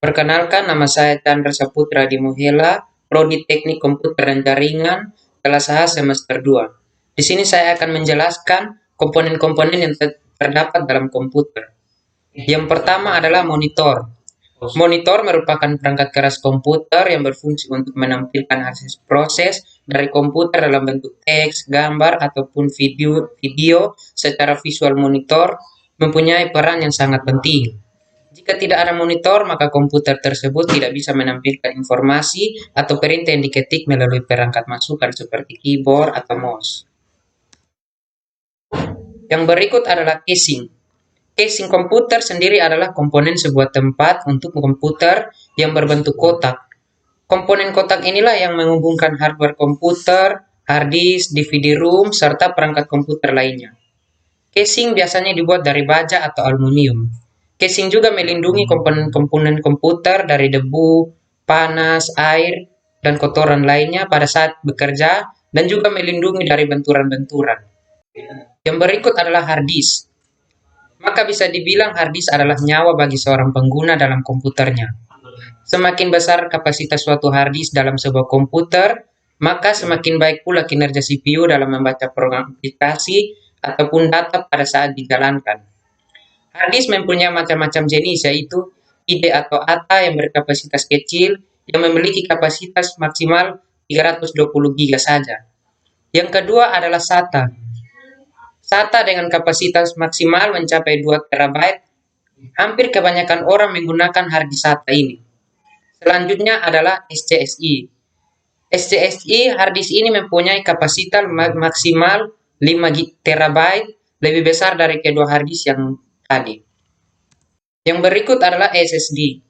Perkenalkan, nama saya Chandra Saputra Dimuhela, Prodi Teknik Komputer dan Jaringan, kelas H semester 2. Di sini saya akan menjelaskan komponen-komponen yang terdapat dalam komputer. Yang pertama adalah monitor. Monitor merupakan perangkat keras komputer yang berfungsi untuk menampilkan hasil proses dari komputer dalam bentuk teks, gambar, ataupun video secara visual. Monitor mempunyai peran yang sangat penting. Jika tidak ada monitor, maka komputer tersebut tidak bisa menampilkan informasi atau perintah yang diketik melalui perangkat masukan seperti keyboard atau mouse. Yang berikut adalah casing. Casing komputer sendiri adalah komponen sebuah tempat untuk komputer yang berbentuk kotak. Komponen kotak inilah yang menghubungkan hardware komputer, hard disk, DVD room, serta perangkat komputer lainnya. Casing biasanya dibuat dari baja atau aluminium. Casing juga melindungi komponen-komponen komputer dari debu, panas, air, dan kotoran lainnya pada saat bekerja, dan juga melindungi dari benturan-benturan. Yang berikut adalah hard disk. Maka bisa dibilang hard disk adalah nyawa bagi seorang pengguna dalam komputernya. Semakin besar kapasitas suatu hard disk dalam sebuah komputer, maka semakin baik pula kinerja CPU dalam membaca program aplikasi ataupun data pada saat dijalankan. Hard disk mempunyai macam-macam jenis, yaitu IDE atau ATA yang berkapasitas kecil yang memiliki kapasitas maksimal 320 GB saja. Yang kedua adalah SATA. SATA dengan kapasitas maksimal mencapai 2 TB. Hampir kebanyakan orang menggunakan hard disk SATA ini. Selanjutnya adalah SCSI. SCSI hard disk ini mempunyai kapasitas maksimal 5 TB, lebih besar dari kedua hard disk yang tadi. Yang berikut adalah SSD.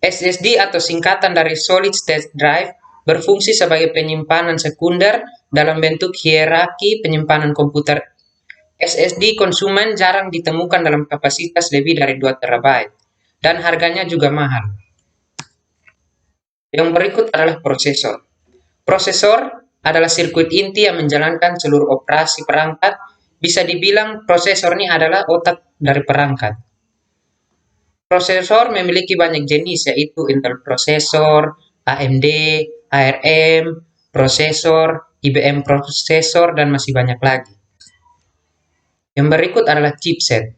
SSD atau singkatan dari Solid State Drive berfungsi sebagai penyimpanan sekunder dalam bentuk hierarki penyimpanan komputer. SSD konsumen jarang ditemukan dalam kapasitas lebih dari 2 TB dan harganya juga mahal. Yang berikut adalah prosesor. Prosesor adalah sirkuit inti yang menjalankan seluruh operasi perangkat. Bisa dibilang prosesor ini adalah otak dari perangkat. Prosesor memiliki banyak jenis, yaitu Intel prosesor, AMD, ARM, prosesor, IBM prosesor, dan masih banyak lagi. Yang berikut adalah chipset.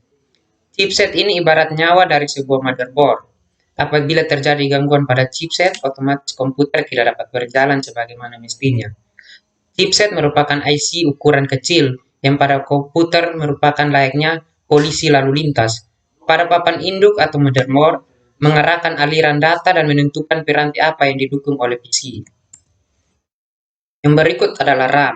Chipset ini ibarat nyawa dari sebuah motherboard. Apabila terjadi gangguan pada chipset, otomatis komputer tidak dapat berjalan sebagaimana mestinya. Chipset merupakan IC ukuran kecil yang pada komputer merupakan layaknya polisi lalu lintas. Pada papan induk atau motherboard, mengarahkan aliran data dan menentukan piranti apa yang didukung oleh PC. Yang berikut adalah RAM.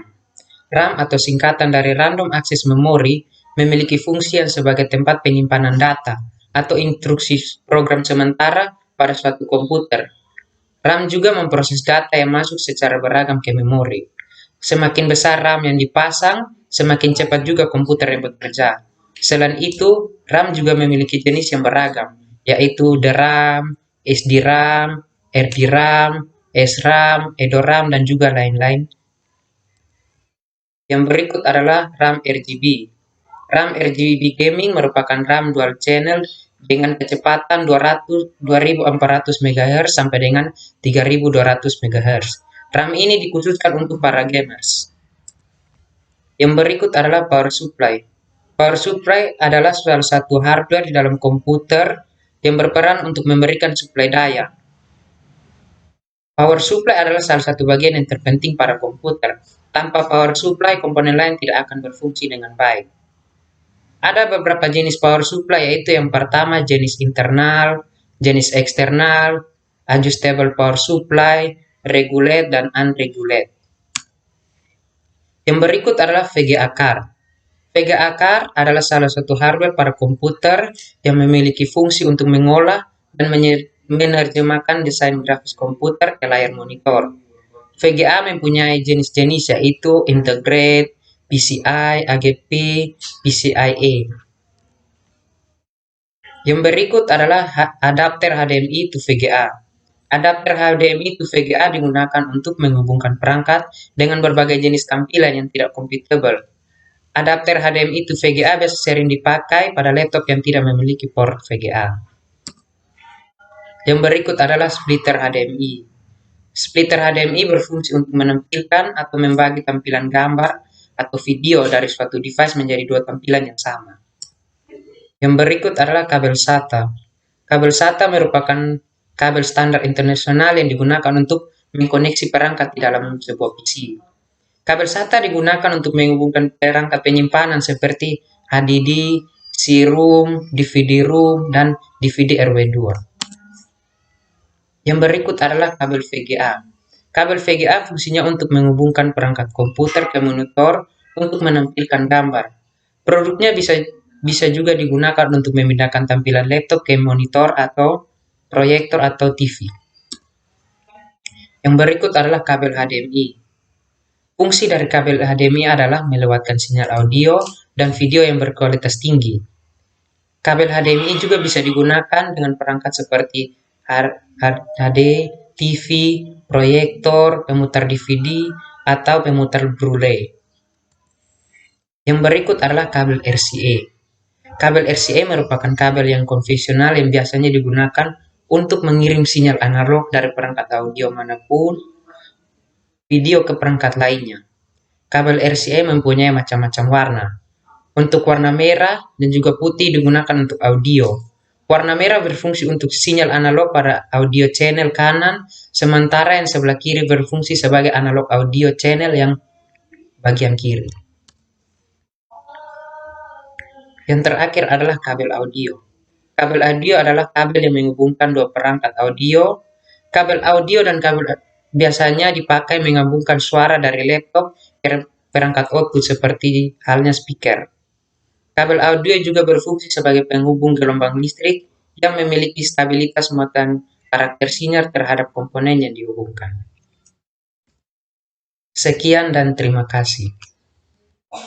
RAM atau singkatan dari Random Access Memory memiliki fungsi yang sebagai tempat penyimpanan data atau instruksi program sementara pada suatu komputer. RAM juga memproses data yang masuk secara beragam ke memori. Semakin besar RAM yang dipasang, semakin cepat juga komputer yang bekerja. Selain itu, RAM juga memiliki jenis yang beragam, yaitu DRAM, SDRAM, RDRAM, SRAM, EDORAM, dan juga lain-lain. Yang berikut adalah RAM RGB. RAM RGB Gaming merupakan RAM dual channel dengan kecepatan 2400 MHz sampai dengan 3200 MHz. RAM ini dikhususkan untuk para gamers. Yang berikut adalah power supply. Power supply adalah salah satu hardware di dalam komputer yang berperan untuk memberikan suplai daya. Power supply adalah salah satu bagian yang terpenting pada komputer. Tanpa power supply, komponen lain tidak akan berfungsi dengan baik. Ada beberapa jenis power supply, yaitu yang pertama jenis internal, jenis eksternal, adjustable power supply, regulate, dan unregulate. Yang berikut adalah VGA card. VGA card adalah salah satu hardware pada komputer yang memiliki fungsi untuk mengolah dan menerjemahkan desain grafis komputer ke layar monitor. VGA mempunyai jenis-jenis, yaitu integrate, PCI, AGP, PCIe. Yang berikut adalah adapter HDMI to VGA. Adapter HDMI to VGA digunakan untuk menghubungkan perangkat dengan berbagai jenis tampilan yang tidak compatible. Adapter HDMI to VGA biasa sering dipakai pada laptop yang tidak memiliki port VGA. Yang berikut adalah splitter HDMI. Splitter HDMI berfungsi untuk menampilkan atau membagi tampilan gambar atau video dari suatu device menjadi dua tampilan yang sama. Yang berikut adalah kabel SATA. Kabel SATA merupakan kabel standar internasional yang digunakan untuk mengkoneksi perangkat di dalam sebuah PC. Kabel SATA digunakan untuk menghubungkan perangkat penyimpanan seperti HDD, CD-ROM, DVD-ROM, dan DVD RW2. Yang berikut adalah kabel VGA. Kabel VGA fungsinya untuk menghubungkan perangkat komputer ke monitor untuk menampilkan gambar. Produknya bisa juga digunakan untuk memindahkan tampilan laptop ke monitor atau proyektor atau TV. Yang berikut adalah kabel HDMI. Fungsi dari kabel HDMI adalah melewatkan sinyal audio dan video yang berkualitas tinggi. Kabel HDMI juga bisa digunakan dengan perangkat seperti HD, TV, proyektor, pemutar DVD, atau pemutar Blu-ray. Yang berikut adalah kabel RCA. Kabel RCA merupakan kabel yang konvensional yang biasanya digunakan untuk mengirim sinyal analog dari perangkat audio manapun video ke perangkat lainnya. Kabel RCA mempunyai macam-macam warna. Untuk warna merah dan juga putih digunakan untuk audio. Warna merah berfungsi untuk sinyal analog pada audio channel kanan, sementara yang sebelah kiri berfungsi sebagai analog audio channel yang bagian kiri. Yang terakhir adalah kabel audio. Kabel audio adalah kabel yang menghubungkan dua perangkat audio. Kabel audio dan kabel biasanya dipakai menghubungkan suara dari laptop ke perangkat output seperti halnya speaker. Kabel audio juga berfungsi sebagai penghubung gelombang listrik yang memiliki stabilitas muatan karakter sinyal terhadap komponen yang dihubungkan. Sekian dan terima kasih.